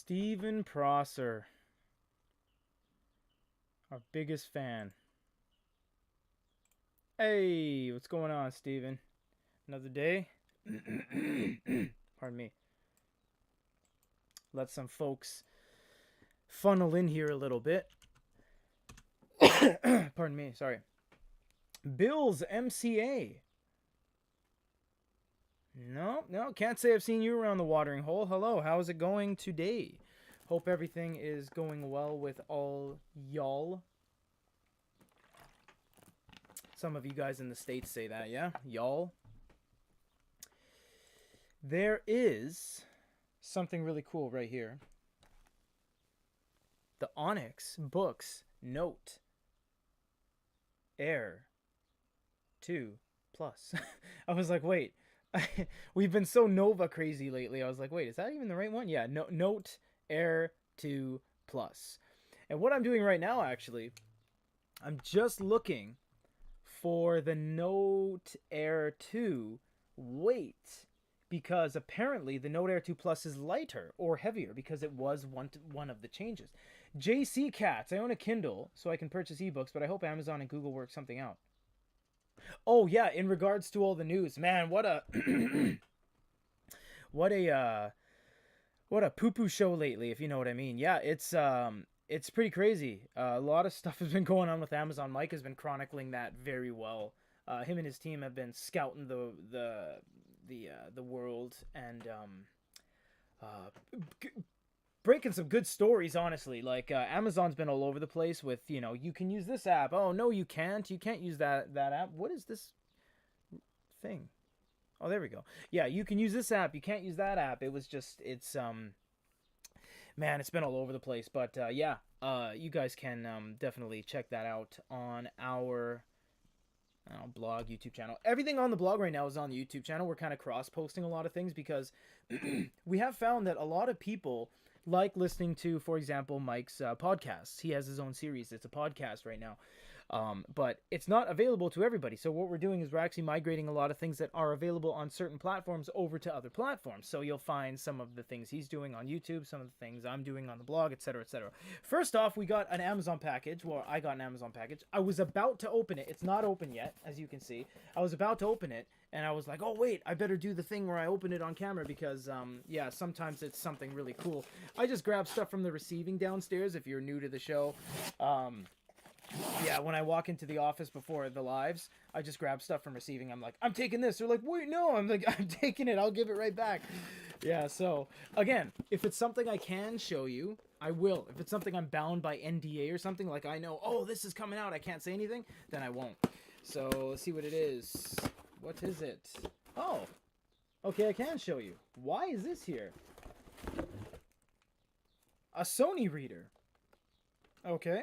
Steven Prosser, our biggest fan. Hey, what's going on, Steven? Another day? Pardon me. Let some folks funnel in here a little bit. Pardon me, sorry. Bill's MCA. No, can't say I've seen you around the watering hole. Hello, how's it going today? Hope everything is going well with all y'all. Some of you guys in the States say that, yeah? Y'all. There is something really cool right here. The Onyx Boox Note AIR 2 Plus. I was like, wait. We've been so Nova crazy lately. I was like, wait, is that even the right one? Yeah, Note AIR 2 Plus. And what I'm doing right now, actually, I'm just looking for the Note AIR 2 weight, because apparently the Note AIR 2 Plus is lighter or heavier because it was one of the changes. JC Cats, I own a Kindle so I can purchase ebooks, but I hope Amazon and Google work something out. Oh yeah, in regards to all the news, man, what a what a poo-poo show lately, if you know what I mean. Yeah, it's pretty crazy. A lot of stuff has been going on with Amazon. Mike has been chronicling that very well. Him and his team have been scouting the world and breaking some good stories, honestly. Like Amazon's been all over the place with, you know, you can use this app. Oh no, you can't use that app. What is this thing? Oh, there we go. Yeah, you can use this app, you can't use that app. It was just, it's man, it's been all over the place. But yeah, you guys can definitely check that out on our blog, YouTube channel. Everything on the blog right now is on the YouTube channel. We're kind of cross-posting a lot of things because we have found that a lot of people like listening to, for example, Mike's podcasts. He has his own series. It's a podcast right now. But it's not available to everybody. So what we're doing is we're actually migrating a lot of things that are available on certain platforms over to other platforms. So you'll find some of the things he's doing on YouTube, some of the things I'm doing on the blog, etc., etc. First off, we got an Amazon package. Well, I got an Amazon package. I was about to open it. It's not open yet, as you can see. I was about to open it, and I was like, oh, wait, I better do the thing where I open it on camera because, yeah, sometimes it's something really cool. I just grabbed stuff from the receiving downstairs if you're new to the show. Yeah, when I walk into the office before the lives, I just grab stuff from receiving. I'm like, I'm taking this. They're like, wait, no. I'm like, I'm taking it. I'll give it right back. Yeah, so, again, if it's something I can show you, I will. If it's something I'm bound by NDA or something, like I know, oh, this is coming out, I can't say anything, then I won't. So, let's see what it is. What is it? Oh, okay, I can show you. Why is this here? A Sony reader. Okay.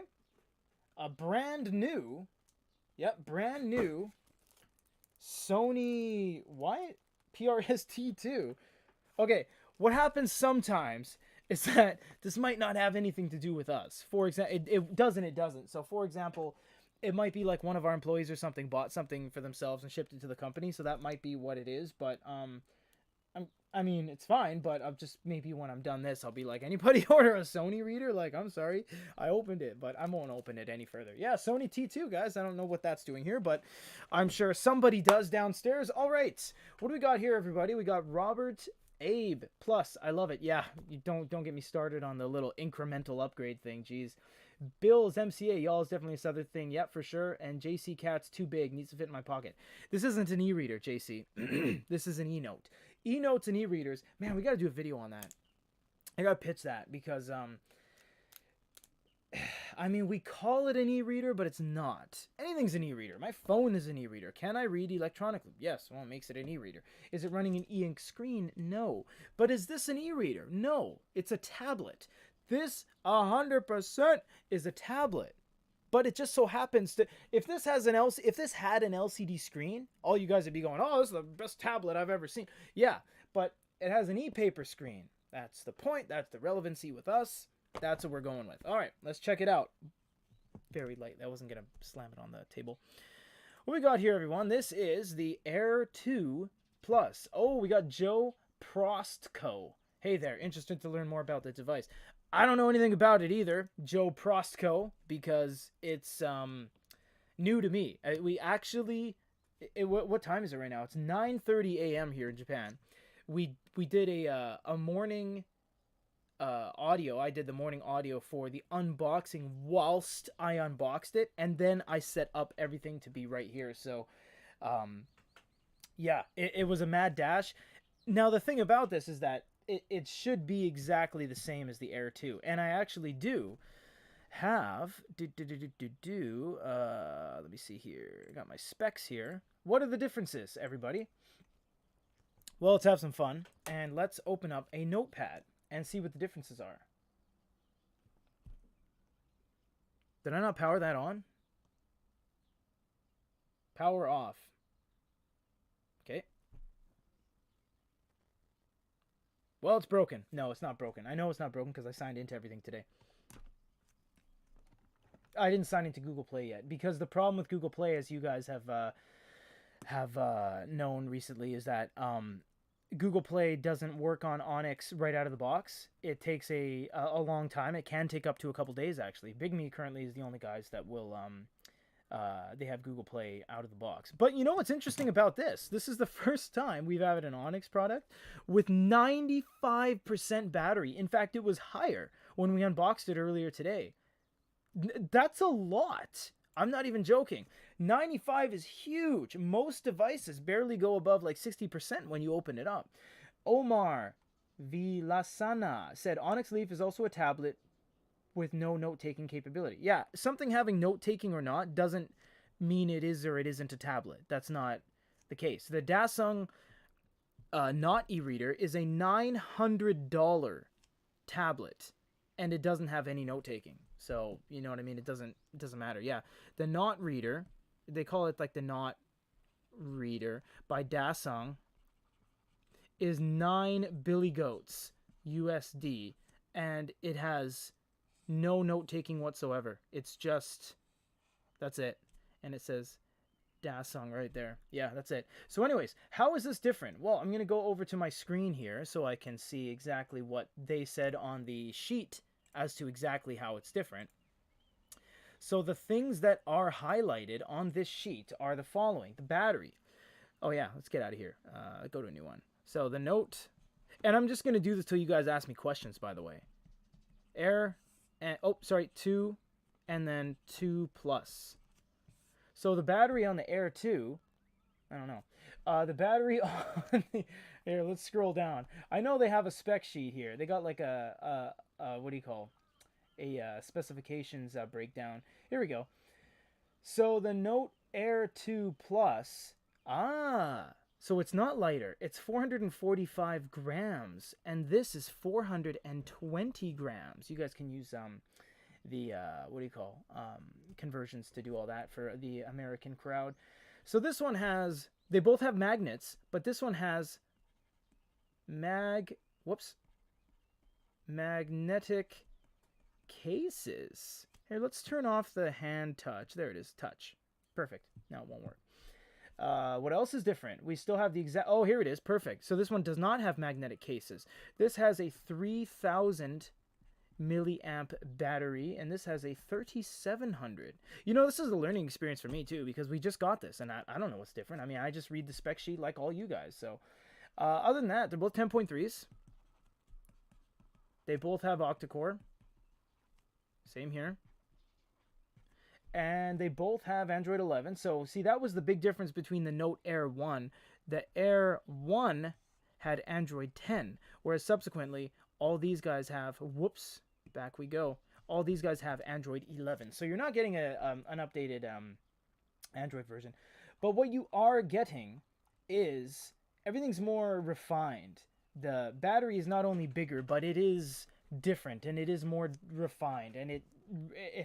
A brand new, yep, brand new Sony, what? PRST2. Okay, what happens sometimes is that this might not have anything to do with us. For example, it doesn't. So, for example, it might be like one of our employees or something bought something for themselves and shipped it to the company, so that might be what it is, but, I mean, it's fine, but I'll just, maybe when I'm done this, I'll be like, anybody order a Sony reader? Like, I'm sorry, I opened it, but I won't open it any further. Yeah, Sony T2, guys. I don't know what that's doing here, but I'm sure somebody does downstairs. All right, what do we got here, everybody? We got Robert Abe Plus. I love it. Yeah, you don't get me started on the little incremental upgrade thing. Jeez. Bill's MCA, y'all, is definitely a Southern thing. Yep, for sure. And JC Cat's too big, needs to fit in my pocket. This isn't an e-reader, JC. This is an e-note. E-notes and e-readers, man, we got to do a video on that. I got to pitch that because, I mean, we call it an e-reader, but it's not. Anything's an e-reader. My phone is an e-reader. Can I read electronically? Yes. Well, it makes it an e-reader. Is it running an e-ink screen? No. But is this an e-reader? No. It's a tablet. This 100% is a tablet. But it just so happens to, if this had an LCD screen, all you guys would be going, oh, this is the best tablet I've ever seen. Yeah, but it has an e-paper screen. That's the point. That's the relevancy with us. That's what we're going with. All right, let's check it out. Very light. I wasn't going to slam it on the table. What we got here, everyone? This is the Air 2 Plus. Oh, we got Joe Prostko. Hey there, interested to learn more about the device. I don't know anything about it either, Joe Prostko, because it's new to me. We actually, what time is it right now? It's 9:30 a.m. here in Japan. We did a morning audio. I did the morning audio for the unboxing whilst I unboxed it, and then I set up everything to be right here. So, um, yeah, it was a mad dash. Now the thing about this is that it should be exactly the same as the Air 2, and I actually do have let me see here. I got my specs here. What are the differences, everybody? Well, let's have some fun and let's open up a notepad and see what the differences are. Did I not power that on? Power off. Okay. Well, it's broken. No, it's not broken. I know it's not broken because I signed into everything today. I didn't sign into Google Play yet because the problem with Google Play, as you guys have known recently, is that Google Play doesn't work on Onyx right out of the box. It takes a long time. It can take up to a couple days actually. Big Me currently is the only guys that will they have Google Play out of the box. But you know what's interesting about this? This is the first time we've had an Onyx product with 95% battery. In fact, it was higher when we unboxed it earlier today. That's a lot. I'm not even joking. 95 is huge. Most devices barely go above like 60% when you open it up. Omar Vilasana said Onyx Leaf is also a tablet with no note-taking capability. Yeah, something having note-taking or not doesn't mean it is or it isn't a tablet. That's not the case. The Dasung Not e-reader is a $900 tablet, and it doesn't have any note-taking. So, you know what I mean? It doesn't matter. Yeah, the Not reader, they call it like the Not reader by Dasung, is 9 billy goats USD, and it has no note-taking whatsoever. It's just, that's it. And it says Dasung right there. Yeah, that's it. So anyways, how is this different? Well, I'm going to go over to my screen here so I can see exactly what they said on the sheet as to exactly how it's different. So the things that are highlighted on this sheet are the following. The battery. Oh yeah, let's get out of here. Go to a new one. So the Note, and I'm just going to do this till you guys ask me questions, by the way. Air, and, 2, and then 2 Plus. So the battery on the Air 2, I don't know. The battery on the, here, let's scroll down. I know they have a spec sheet here. They got like a what do you call, a specifications breakdown. Here we go. So the Note Air 2 Plus, so it's not lighter. It's 445 grams, and this is 420 grams. You guys can use the what do you call, conversions to do all that for the American crowd. So this one has, they both have magnets, but this one has magnetic cases. Here, let's turn off the hand touch. There it is, touch. Perfect. Now it won't work. What else is different? We still have the exact, oh, here it is, perfect. So this one does not have magnetic cases. This has a 3000 milliamp battery, and this has a 3700. You know, this is a learning experience for me too, because we just got this, and I don't know what's different. I mean, I just read the spec sheet like all you guys. So other than that, they're both 10.3s. They both have octa-core. Same here. And they both have Android 11. So, see, that was the big difference between the Note Air 1. The Air 1 had Android 10, whereas subsequently, all these guys have, whoops, back we go. All these guys have Android 11. So you're not getting an updated Android version. But what you are getting is everything's more refined. The battery is not only bigger, but it is different, and it is more refined, and it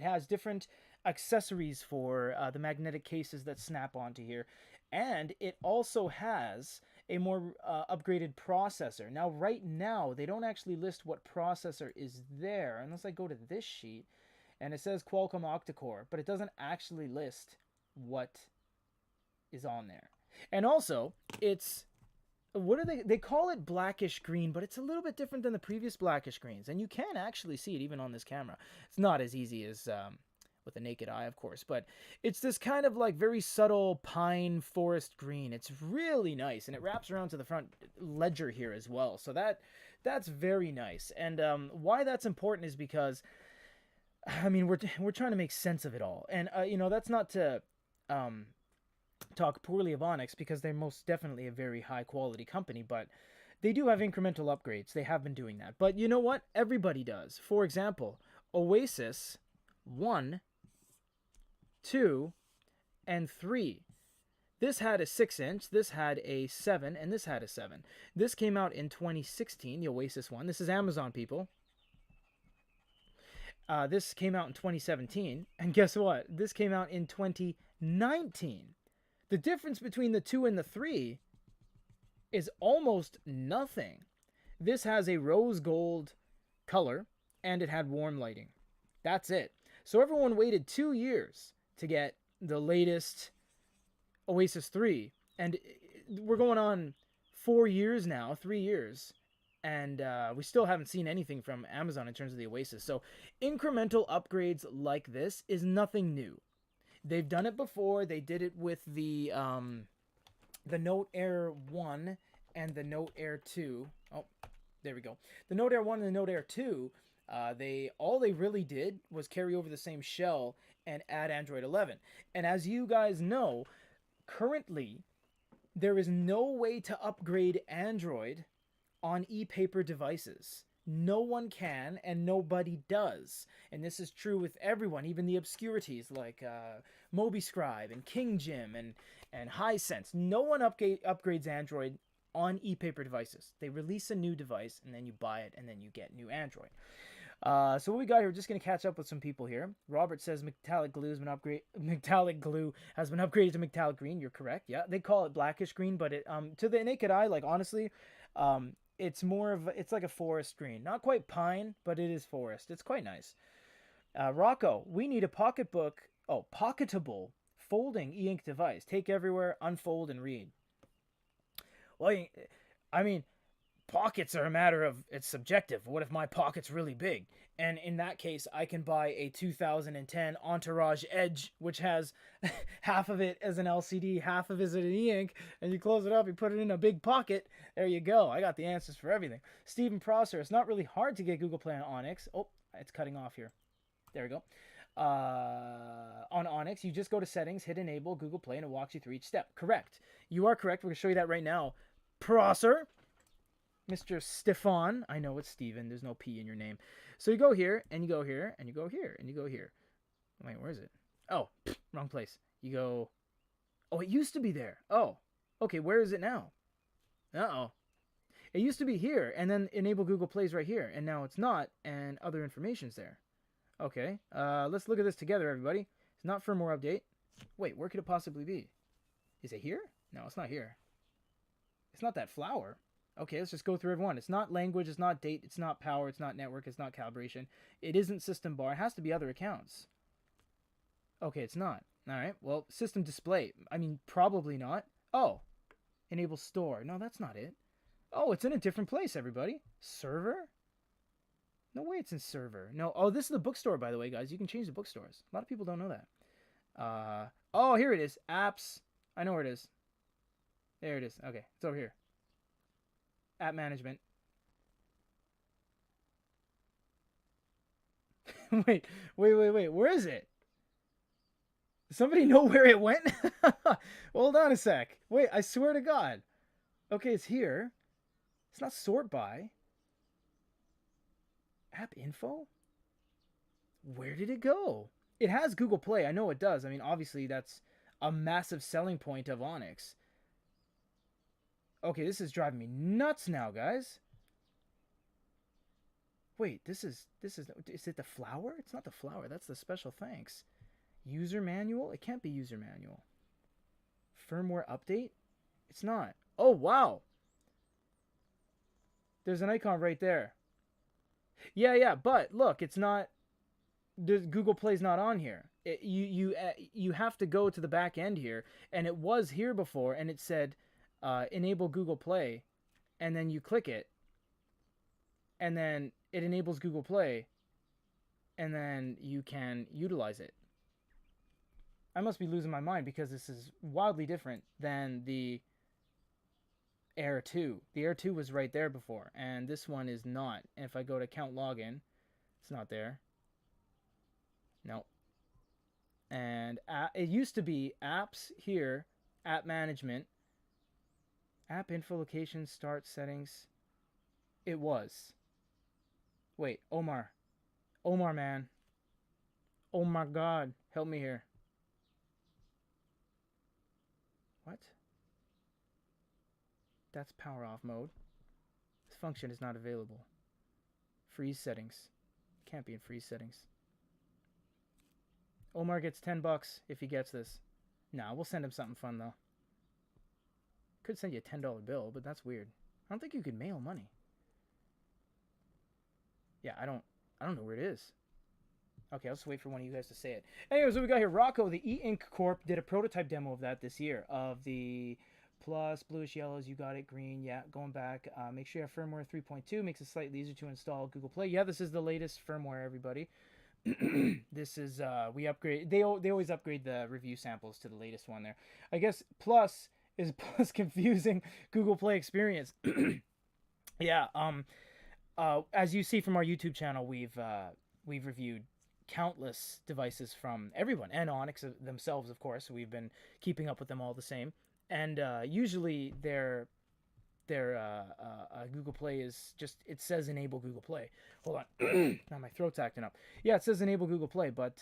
has different accessories for the magnetic cases that snap onto here, and it also has a more upgraded processor. Now, right now, they don't actually list what processor is there, unless I go to this sheet, and it says Qualcomm octa-core, but it doesn't actually list what is on there. And also, it's what do they call it blackish green, but it's a little bit different than the previous blackish greens, and you can actually see it even on this camera. It's not as easy as with the naked eye, of course, but it's this kind of like very subtle pine forest green. It's really nice, and it wraps around to the front ledger here as well, so that's very nice. And why that's important is because, I mean, we're trying to make sense of it all, and you know, that's not to talk poorly of Onyx, because they're most definitely a very high quality company, but they do have incremental upgrades. They have been doing that. But you know what? Everybody does. For example, Oasis 1, 2, and 3. This had a 6-inch, this had a 7, and this had a 7. This came out in 2016, the Oasis one. This is Amazon, people. This came out in 2017, and guess what? This came out in 2019. The difference between the 2 and the 3 is almost nothing. This has a rose gold color, and it had warm lighting. That's it. So everyone waited 2 years to get the latest Oasis 3, and we're going on 4 years now, 3 years, and we still haven't seen anything from Amazon in terms of the Oasis. So incremental upgrades like this is nothing new. They've done it before. They did it with the Note Air 1 and the Note Air 2. Oh, there we go. The Note Air 1 and the Note Air 2, all they really did was carry over the same shell and add Android 11. And as you guys know, currently there is no way to upgrade Android on e-paper devices. No one can, and nobody does. And this is true with everyone, even the obscurities like MobiScribe and KingJim and Hisense. No one upgrades Android on e-paper devices. They release a new device, and then you buy it, and then you get new Android. So what we got here, we're just going to catch up with some people here. Robert says metallic glue has been upgraded to metallic green. You're correct. Yeah, they call it blackish green, but it to the naked eye, like honestly, it's more of it's like a forest green. Not quite pine, but it is forest. It's quite nice. Rocco, we need a pocketable folding e-ink device. Take everywhere, unfold, and read. Well, I mean, pockets are a matter of, it's subjective. What if my pocket's really big? And in that case, I can buy a 2010 Entourage Edge, which has half of it as an LCD, half of it as an e-ink, and you close it up, you put it in a big pocket. There you go. I got the answers for everything. Stephen Prosser, it's not really hard to get Google Play on Onyx. Oh, it's cutting off here. There we go. On Onyx, you just go to settings, hit enable Google Play, and it walks you through each step. Correct. You are correct. We're going to show you that right now. Prosser. Mr. Stefan. I know it's Steven. There's no P in your name. So you go here, and you go here, and you go here, and you go here. Wait, where is it? Oh, wrong place. You go... Oh, it used to be there. Oh, okay, where is it now? Uh-oh. It used to be here, and then enable Google Plays right here, and now it's not, and other information's there. Okay, let's look at this together, everybody. It's not firmware update. Wait, where could it possibly be? Is it here? No, it's not here. It's not that flower. Okay, let's just go through everyone. It's not language, it's not date, it's not power, it's not network, it's not calibration. It isn't system bar. It has to be other accounts. Okay, it's not. All right, well, system display. I mean, probably not. Oh, enable store. No, that's not it. Oh, it's in a different place, everybody. Server? No way it's in server. No, oh, this is the bookstore, by the way, guys. You can change the bookstores. A lot of people don't know that. Oh, here it is. Apps. I know where it is. There it is. Okay, it's over here. App management. wait. Where is it? Does somebody know where it went? Hold on a sec. Wait, I swear to God. Okay, it's here. It's not sort by. App info? Where did it go? It has Google Play. I know it does. I mean, obviously, that's a massive selling point of Onyx. Okay, this is driving me nuts now, guys. Wait, is it the flower? It's not the flower. That's the special thanks. User manual? It can't be user manual. Firmware update? It's not. Oh, wow. There's an icon right there. Yeah, but look, it's not. Google Play's not on here. You have to go to the back end here, and it was here before, and it said enable Google Play, and then you click it, and then it enables Google Play, and then you can utilize it. I must be losing my mind because this is wildly different than the Air 2. The Air 2 was right there before, and this one is not. And if I go to account login, it's not there. No. And it used to be apps here, app management, app info location, start settings. It was. Wait, Omar. Omar, man. Oh my God. Help me here. What? That's power off mode. This function is not available. Freeze settings. Can't be in freeze settings. Omar gets $10 if he gets this. Nah, we'll send him something fun though. Could send you a $10 bill, but that's weird. I don't think you could mail money. Yeah, I don't know where it is. Okay, I'll just wait for one of you guys to say it. Anyways, what we got here, Rocco, the E-Ink Corp, did a prototype demo of that this year, of the plus, bluish yellows, you got it, green, yeah, going back. Make sure you have firmware 3.2, makes it slightly easier to install Google Play. Yeah, this is the latest firmware, everybody. This is, we upgrade, they always upgrade the review samples to the latest one there. I guess plus is plus confusing Google Play experience. Yeah, as you see from our YouTube channel, we've reviewed countless devices from everyone, and Onyx themselves, of course. We've been keeping up with them all the same, and usually their Google Play is just, it says enable Google Play. Hold on, now my throat's acting up. Yeah, it says enable Google Play, but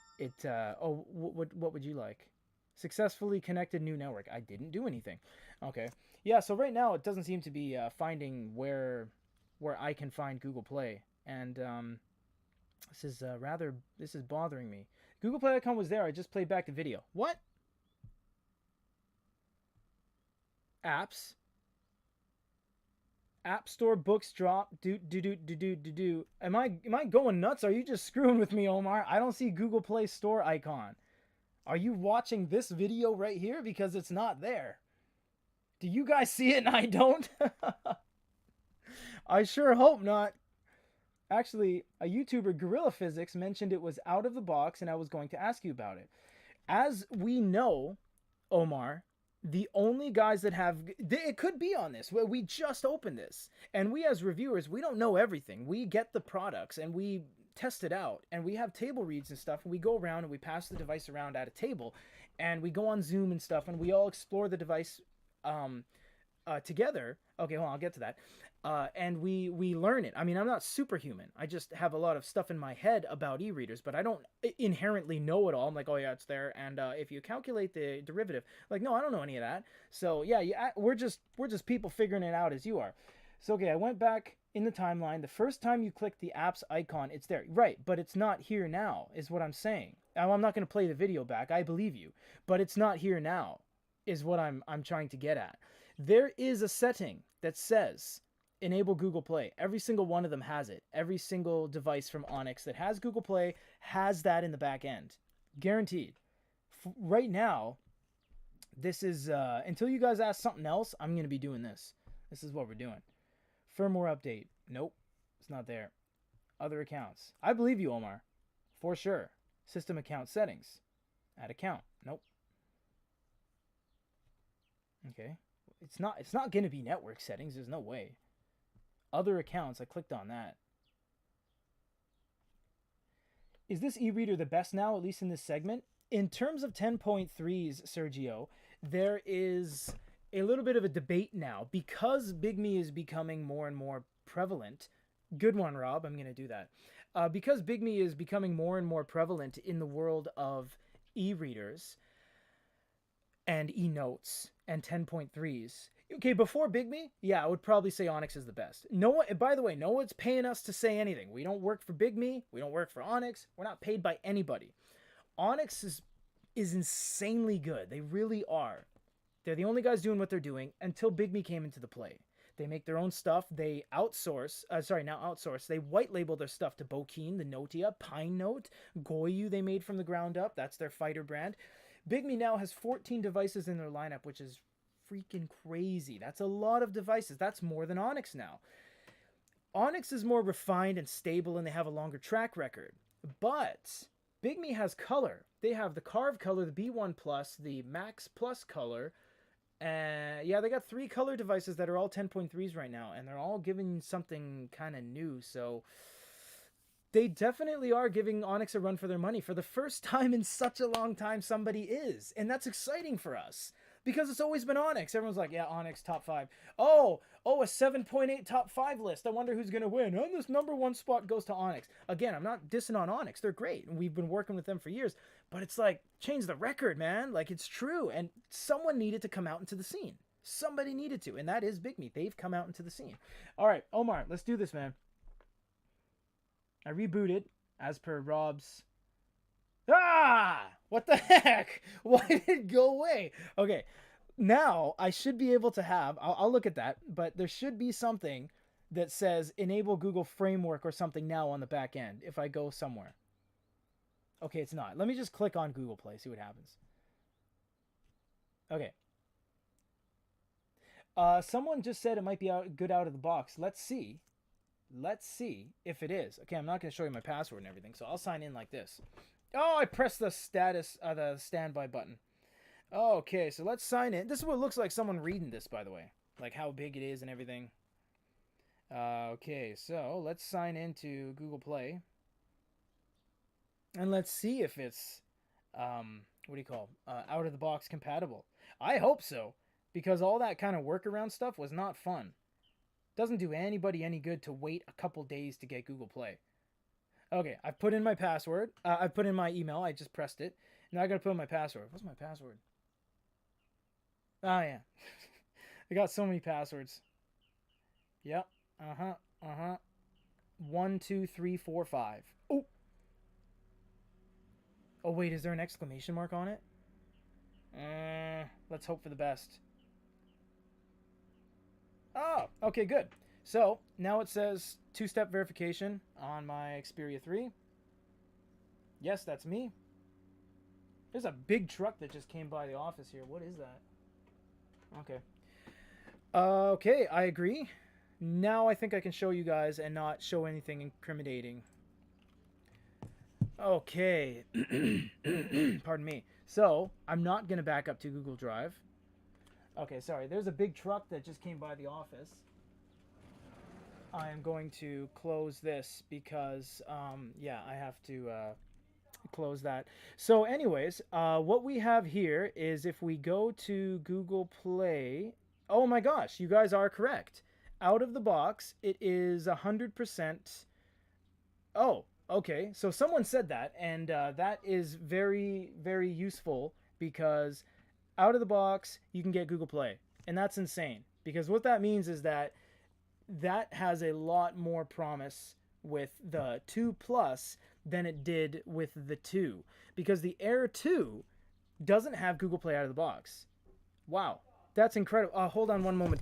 what would you like? Successfully connected new network. I didn't do anything. Okay, yeah. So right now it doesn't seem to be finding where I can find Google Play, and this is bothering me. Google Play icon was there. I just played back the video. What? Apps. App Store books drop. Do. Am I going nuts? Are you just screwing with me, Omar? I don't see Google Play Store icon. Are you watching this video right here? Because it's not there. Do you guys see it and I don't? I sure hope not. Actually, a YouTuber, Gorilla Physics, mentioned it was out of the box and I was going to ask you about it. As we know, Omar, the only guys that have... It could be on this. We just opened this. And we as reviewers, we don't know everything. We get the products and we test it out. And we have table reads and stuff. And we go around and we pass the device around at a table. And we go on Zoom and stuff. And we all explore the device together. Okay, well, I'll get to that. And we learn it. I mean, I'm not superhuman. I just have a lot of stuff in my head about e-readers, but I don't inherently know it all. I'm like, oh yeah, it's there. And if you calculate the derivative, like, no, I don't know any of that. So yeah, we're just people figuring it out as you are. So okay, I went back in the timeline. The first time you click the apps icon, it's there, right? But it's not here now, is what I'm saying. Now, I'm not going to play the video back. I believe you, but it's not here now, is what I'm trying to get at. There is a setting that says enable Google Play. Every single one of them has it. Every single device from Onyx that has Google Play has that in the back end. Guaranteed. Right now, this is, until you guys ask something else, I'm going to be doing this. This is what we're doing. Firmware update. Nope. It's not there. Other accounts. I believe you, Omar. For sure. System account settings. Add account. Nope. Okay. It's not going to be network settings. There's no way. Other accounts. I clicked on that. Is this e-reader the best now, at least in this segment? In terms of 10.3s, Sergio, there is a little bit of a debate now because BigMe is becoming more and more prevalent. Good one, Rob. I'm going to do that. Because BigMe is becoming more and more prevalent in the world of e-readers and e-notes and 10.3s. Okay, before BigMe, yeah, I would probably say Onyx is the best. No one, by the way, no one's paying us to say anything. We don't work for BigMe. We don't work for Onyx. We're not paid by anybody. Onyx is insanely good. They really are. They're the only guys doing what they're doing until BigMe came into the play. They make their own stuff. They outsource. They white label their stuff to Bokeen, the Notia, Pine Note, Goyu they made from the ground up. That's their fighter brand. BigMe now has 14 devices in their lineup, which is freaking crazy. That's a lot of devices. That's more than Onyx now. Onyx is more refined and stable, and they have a longer track record. But Bigme has color. They have the Carve color, the B1 Plus, the Max Plus color. Yeah, they got 3 color devices that are all 10.3s right now, and they're all giving something kind of new. So they definitely are giving Onyx a run for their money. For the first time in such a long time, somebody is. And that's exciting for us. Because it's always been Onyx. Everyone's like, yeah, Onyx top 5. Oh, a 7.8 top 5 list. I wonder who's going to win. And this number 1 spot goes to Onyx. Again, I'm not dissing on Onyx. They're great. And we've been working with them for years. But it's like, change the record, man. Like, it's true. And someone needed to come out into the scene. Somebody needed to. And that is Bigme. They've come out into the scene. All right, Omar, let's do this, man. I rebooted as per Rob's. Ah! What the heck? Why did it go away? Okay, now I should be able to have, I'll look at that, but there should be something that says enable Google Framework or something now on the back end if I go somewhere. Okay, it's not. Let me just click on Google Play, see what happens. Okay. Someone just said it might be good out of the box. Let's see. Let's see if it is. Okay, I'm not going to show you my password and everything, so I'll sign in like this. Oh, I pressed the the standby button. Okay, so let's sign in. This is what it looks like someone reading this, by the way. Like how big it is and everything. Okay, so let's sign into Google Play. And let's see if it's, what do you call, out of the box compatible. I hope so, because all that kind of workaround stuff was not fun. Doesn't do anybody any good to wait a couple days to get Google Play. Okay, I've put in my password. I put in my email. I just pressed it. Now I gotta put in my password. What's my password? Oh, yeah. I got so many passwords. Yep. 1, 2, 3, 4, 5. Oh. Oh, wait. Is there an exclamation mark on it? Let's hope for the best. Oh, okay, good. So now it says 2-step verification on my Xperia 3. Yes, that's me. There's a big truck that just came by the office here. What is that? Okay. Okay, I agree. Now I think I can show you guys and not show anything incriminating. Okay. Pardon me. So I'm not going to back up to Google Drive. Okay, sorry. There's a big truck that just came by the office. I am going to close this because, yeah, I have to close that. So anyways, what we have here is if we go to Google Play, oh my gosh, you guys are correct. Out of the box, it is 100%. Oh, okay. So someone said that, and that is very, very useful because out of the box, you can get Google Play. And that's insane because what that means is that has a lot more promise with the 2 Plus than it did with the 2 because the Air 2 doesn't have Google Play out of the box. Wow, that's incredible. Hold on one moment.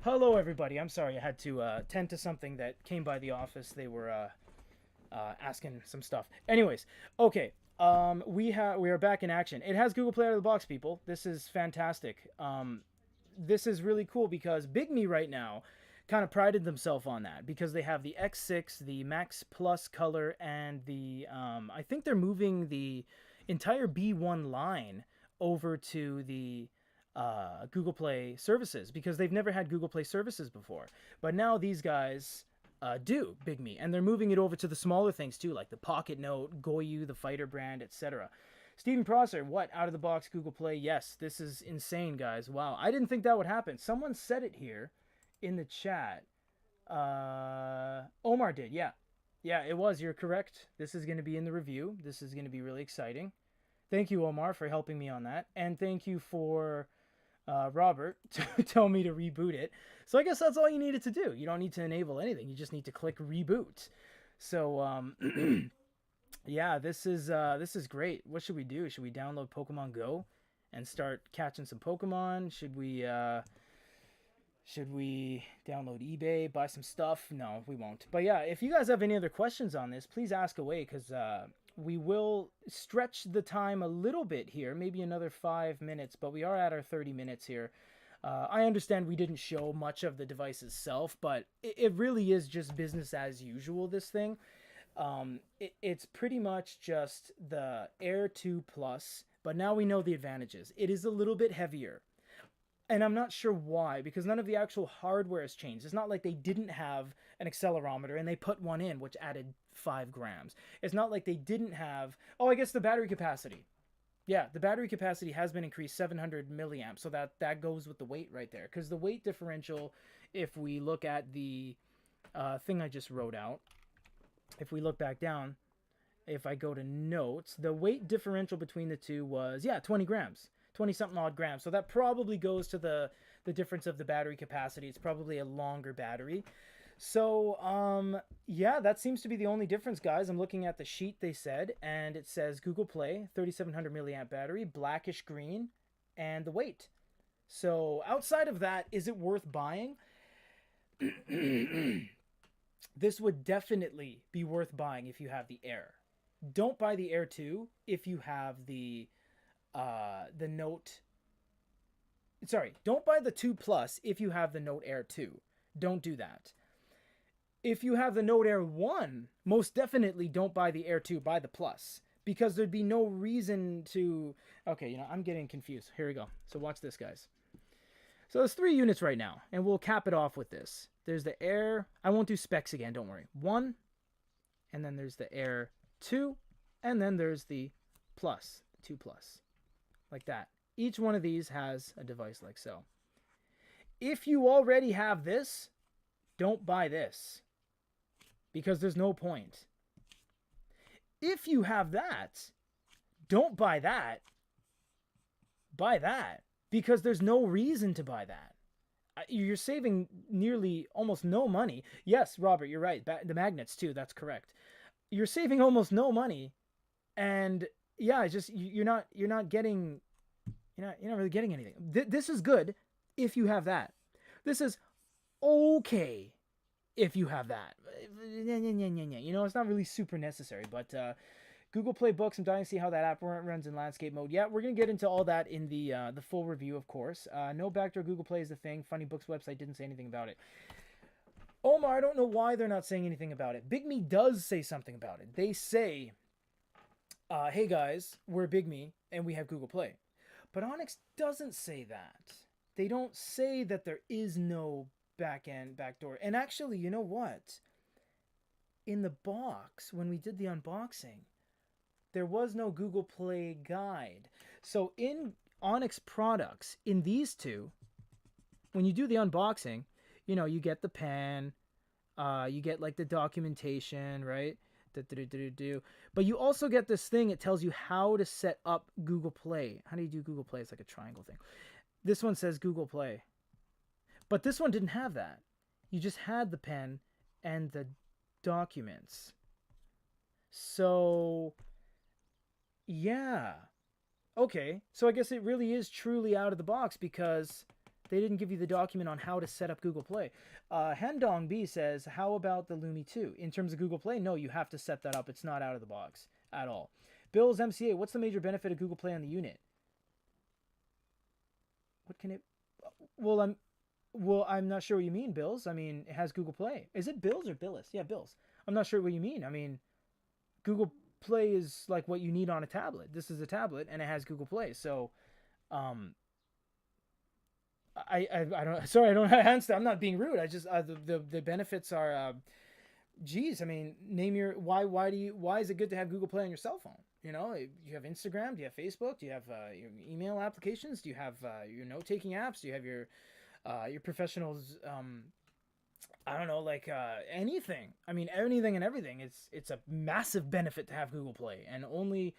Hello, everybody. I'm sorry. I had to tend to something that came by the office. They were asking some stuff. Anyways, okay. We are back in action. It has Google Play out of the box, people. This is fantastic. This is really cool because Bigme right now kind of prided themselves on that because they have the X6, the Max Plus color, and the I think they're moving the entire B1 line over to the Google Play services because they've never had Google Play services before. But now these guys do, Bigme, and they're moving it over to the smaller things too, like the Pocket Note, Goyu, the Fighter brand, etc. Stephen Prosser, what, out of the box Google Play? Yes, this is insane, guys. Wow, I didn't think that would happen. Someone said it here in the chat. Omar did, yeah. Yeah, it was. You're correct. This is going to be in the review. This is going to be really exciting. Thank you, Omar, for helping me on that. And thank you for Robert to tell me to reboot it. So I guess that's all you needed to do. You don't need to enable anything. You just need to click reboot. So Yeah, this is great. What should we do? Should we download Pokemon Go and start catching some Pokemon? Should we download eBay, buy some stuff? No, we won't. But yeah, if you guys have any other questions on this, please ask away, because we will stretch the time a little bit here, maybe another 5 minutes, but we are at our 30 minutes here. I understand we didn't show much of the device itself, but it really is just business as usual, this thing. It's pretty much just the Air 2 Plus, but now we know the advantages. It is a little bit heavier, and I'm not sure why, because none of the actual hardware has changed. It's not like they didn't have an accelerometer and they put one in, which added 5 grams. It's not like they didn't have, oh, I guess the battery capacity. Yeah, the battery capacity has been increased 700 milliamps, so that goes with the weight right there. Because the weight differential, if we look at the thing I just wrote out, if we look back down, if I go to notes, the weight differential between the two was, yeah, 20 grams. 20 something odd grams. So that probably goes to the difference of the battery capacity. It's probably a longer battery. So, yeah, that seems to be the only difference, guys. I'm looking at the sheet they said, and it says Google Play, 3700 milliamp battery, blackish green, and the weight. So, outside of that, is it worth buying? This would definitely be worth buying if you have the Air. Don't buy the Air 2 if you have the Note. Sorry, don't buy the 2 Plus if you have the Note Air 2. Don't do that. If you have the Note Air 1, most definitely don't buy the Air 2, buy the Plus. Because there'd be no reason to... Okay, I'm getting confused. Here we go. So watch this, guys. So there's 3 units right now, and we'll cap it off with this. There's the Air... I won't do specs again, don't worry. 1, and then there's the Air 2, and then there's the Plus, 2 Plus. Like that. Each one of these has a device like so. If you already have this, don't buy this, because there's no point. If you have that, don't buy that. Buy that, because there's no reason to buy that. You're saving nearly almost no money. Yes, Robert, you're right. The magnets too, that's correct. You're saving almost no money, and yeah, it's just you're not getting, you're not really getting anything. This is good if you have that. This is okay if you have that. It's not really super necessary, but Google Play Books, I'm dying to see how that app runs in landscape mode. Yeah, we're going to get into all that in the full review, of course. No backdoor Google Play is the thing. Funny Books website didn't say anything about it. Omar, I don't know why they're not saying anything about it. Big Me does say something about it. They say, hey guys, we're Big Me, and we have Google Play. But Onyx doesn't say that. They don't say that there is no backdoor. And actually, you know what? In the box, when we did the unboxing, there was no Google Play guide. So in Onyx products, in these two, when you do the unboxing, you get the pen, you get like the documentation, right? But you also get this thing. It tells you how to set up Google Play. How do you do Google Play? It's like a triangle thing. This one says Google Play. But this one didn't have that. You just had the pen and the documents. So, yeah. Okay, so I guess it really is truly out of the box, because they didn't give you the document on how to set up Google Play. Hendong B says, how about the Lumi 2? In terms of Google Play, no, you have to set that up. It's not out of the box at all. Bill's MCA, what's the major benefit of Google Play on the unit? What can it... Well, I'm not sure what you mean, Bills. I mean, it has Google Play. Is it Bills or Billis? Yeah, Bills. I'm not sure what you mean. I mean, Google Play is like what you need on a tablet. This is a tablet, and it has Google Play. So, I don't. Sorry, I don't answer. I'm not being rude. I just the benefits are. Geez, I mean, name your why is it good to have Google Play on your cell phone? You have Instagram. Do you have Facebook? Do you have your email applications? Do you have your note taking apps? Do you have your professionals? I don't know, like anything. I mean, anything and everything. It's a massive benefit to have Google Play, and only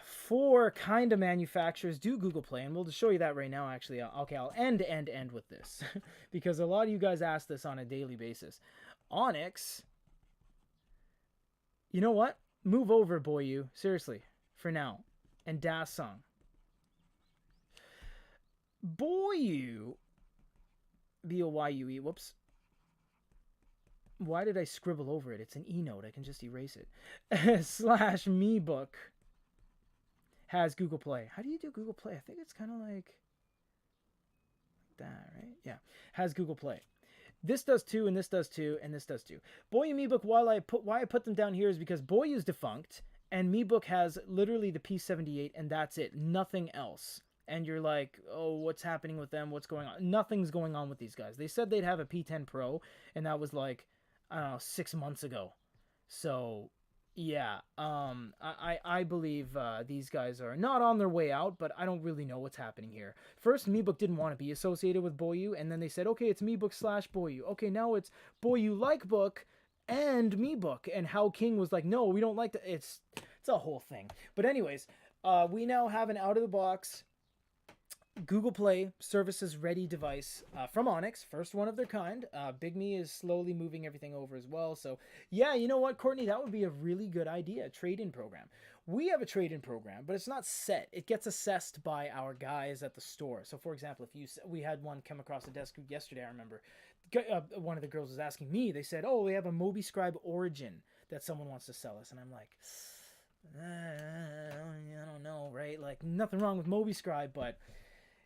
4 kind of manufacturers do Google Play, and we'll just show you that right now. Actually, okay, I'll end with this because a lot of you guys ask this on a daily basis. Onyx You know what? Move over, Boyu. Seriously, for now. And Das Song. Boyu. B-O-Y-U-E. Whoops. Why did I scribble over it? It's an e-note. I can just erase it. Slash MeBook has Google Play. How do you do Google Play? I think it's kind of like that, right? Yeah. Has Google Play. This does too, and this does too, and this does too. Boyu MeBook, why I put them down here is because Boyu's defunct, and MeBook has literally the P78, and that's it. Nothing else. And you're like, oh, what's happening with them? What's going on? Nothing's going on with these guys. They said they'd have a P10 Pro, and that was like, I don't know, 6 months ago. So, yeah, I believe these guys are not on their way out, but I don't really know what's happening here. First, MeBook didn't want to be associated with Boyu, and then they said, okay, it's MeBook slash Boyu. Okay, now it's Boyu like book and MeBook. And How King was like, no, we don't like that. It's a whole thing. But anyways, we now have an out-of-the-box Google Play services ready device from Onyx, first one of their kind. Big Me is slowly moving everything over as well. So yeah, you know what, Courtney, that would be a really good idea. Trade-in program. We have a trade-in program, but it's not set. It gets assessed by our guys at the store. So for example, we had one come across the desk yesterday, I remember. One of the girls was asking me, they said, oh, we have a MobiScribe Origin that someone wants to sell us. And I'm like, I don't know, right? Like, nothing wrong with MobiScribe, but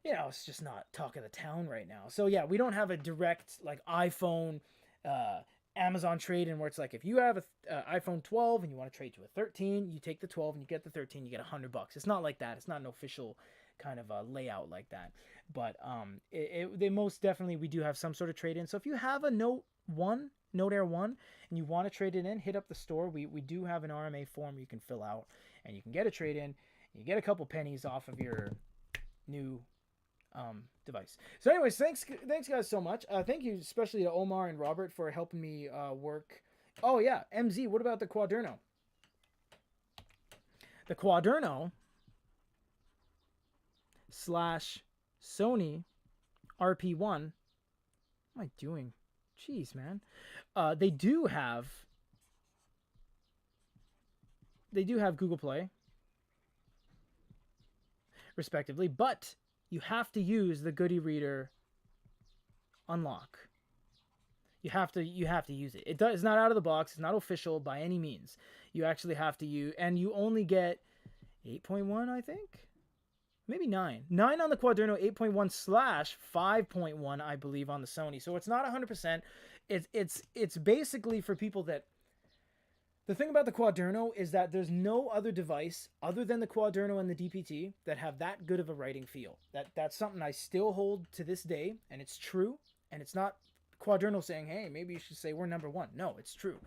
you know, it's just not talk of the town right now. So yeah, we don't have a direct like iPhone, Amazon trade-in where it's like if you have a iPhone 12 and you want to trade to a 13, you take the 12 and you get the 13, you get $100. It's not like that. It's not an official kind of layout like that. But they most definitely, we do have some sort of trade-in. So if you have a Note Air 1, and you want to trade it in, hit up the store. We do have an RMA form you can fill out, and you can get a trade-in. You get a couple pennies off of your new device. So anyways, thanks guys so much. Thank you especially to Omar and Robert for helping me work. Oh yeah, MZ, what about the Quaderno? The Quaderno slash Sony RP1. What am I doing? Jeez, man. They do have Google Play respectively, but you have to use the Goody Reader unlock. You have to use it. It's not out of the box. It's not official by any means. You actually have to use, and you only get 8.1, I think. Maybe 9. 9 on the Quaderno, 8.1 slash 5.1, I believe, on the Sony. So it's not 100%. It's basically for people that. The thing about the Quaderno is that there's no other device other than the Quaderno and the DPT that have that good of a writing feel. That's something I still hold to this day, and it's true. And it's not Quaderno saying, hey, maybe you should say we're number one. No, it's true.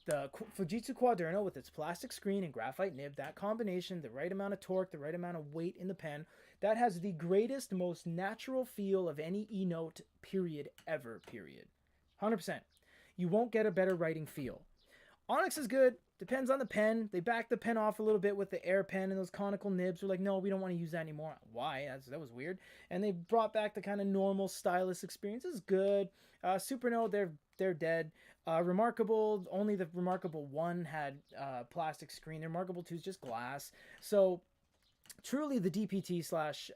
The Fujitsu Quaderno with its plastic screen and graphite nib, that combination, the right amount of torque, the right amount of weight in the pen, that has the greatest, most natural feel of any e-note period ever, period. 100%. You won't get a better writing feel. Onyx is good. Depends on the pen. They backed the pen off a little bit with the Air pen and those conical nibs. We're like, no, we don't want to use that anymore. Why? That was weird. And they brought back the kind of normal stylus experience. This is good. Superno, they're dead. Remarkable, only the Remarkable 1 had plastic screen. The Remarkable 2 is just glass. So truly the DPT slash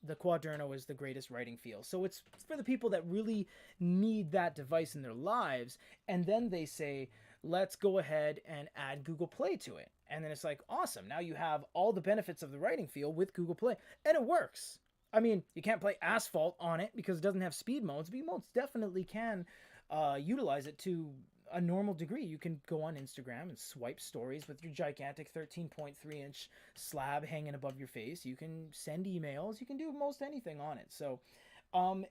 the Quaderno is the greatest writing feel. So it's for the people that really need that device in their lives. And then they say, let's go ahead and add Google Play to it. And then it's like, awesome. Now you have all the benefits of the writing feel with Google Play. And it works. I mean, you can't play Asphalt on it because it doesn't have speed modes. Speed modes definitely can utilize it to a normal degree. You can go on Instagram and swipe stories with your gigantic 13.3-inch slab hanging above your face. You can send emails. You can do most anything on it. So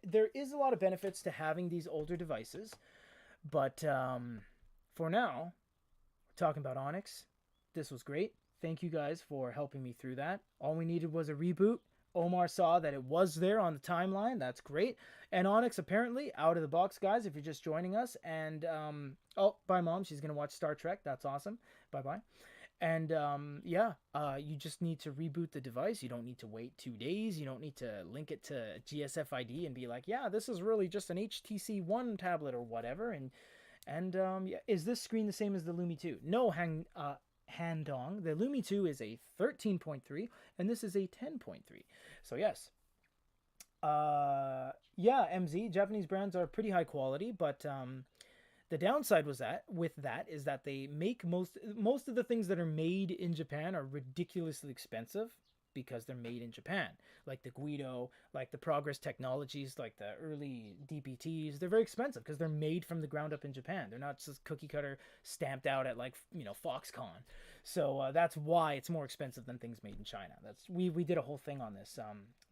there is a lot of benefits to having these older devices. But for now, we're talking about Onyx. This was great. Thank you guys for helping me through that. All we needed was a reboot. Omar saw that it was there on the timeline. That's great. And Onyx apparently out of the box, guys, if you're just joining us. And, oh, bye, Mom. She's going to watch Star Trek. That's awesome. Bye-bye. And, yeah, you just need to reboot the device. You don't need to wait 2 days. You don't need to link it to GSFID and be like, yeah, this is really just an HTC One tablet or whatever. And yeah, is this screen the same as the Lumi 2? No, Handong. The Lumi 2 is a 13.3 and this is a 10.3. So yes. Yeah, MZ, Japanese brands are pretty high quality, but the downside was that with that is that they make most of the things that are made in Japan are ridiculously expensive because they're made in Japan. Like the Guido, like the Progress Technologies, like the early DPTs, they're very expensive because they're made from the ground up in Japan. They're not just cookie cutter stamped out at like, you know, Foxconn. So that's why it's more expensive than things made in China. That's we did a whole thing on this.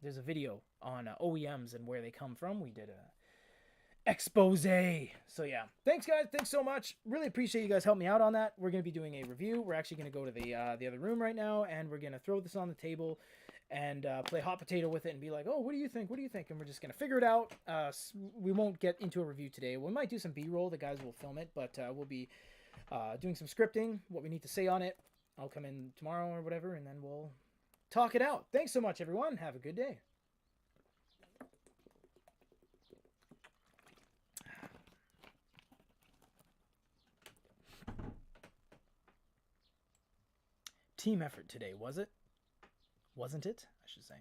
There's a video on OEMs and where they come from. We did a expose. So yeah, thanks guys, thanks so much, really appreciate you guys helping me out on that. We're going to be doing a review. We're actually going to go to the other room right now, and we're going to throw this on the table and play hot potato with it and be like, oh, what do you think, and we're just going to figure it out. We won't get into a review today. We might do some b-roll, the guys will film it, but we'll be doing some scripting, what we need to say on it. I'll come in tomorrow or whatever, and then we'll talk it out. Thanks so much everyone, have a good day. Team effort today, was it? Wasn't it? I should say.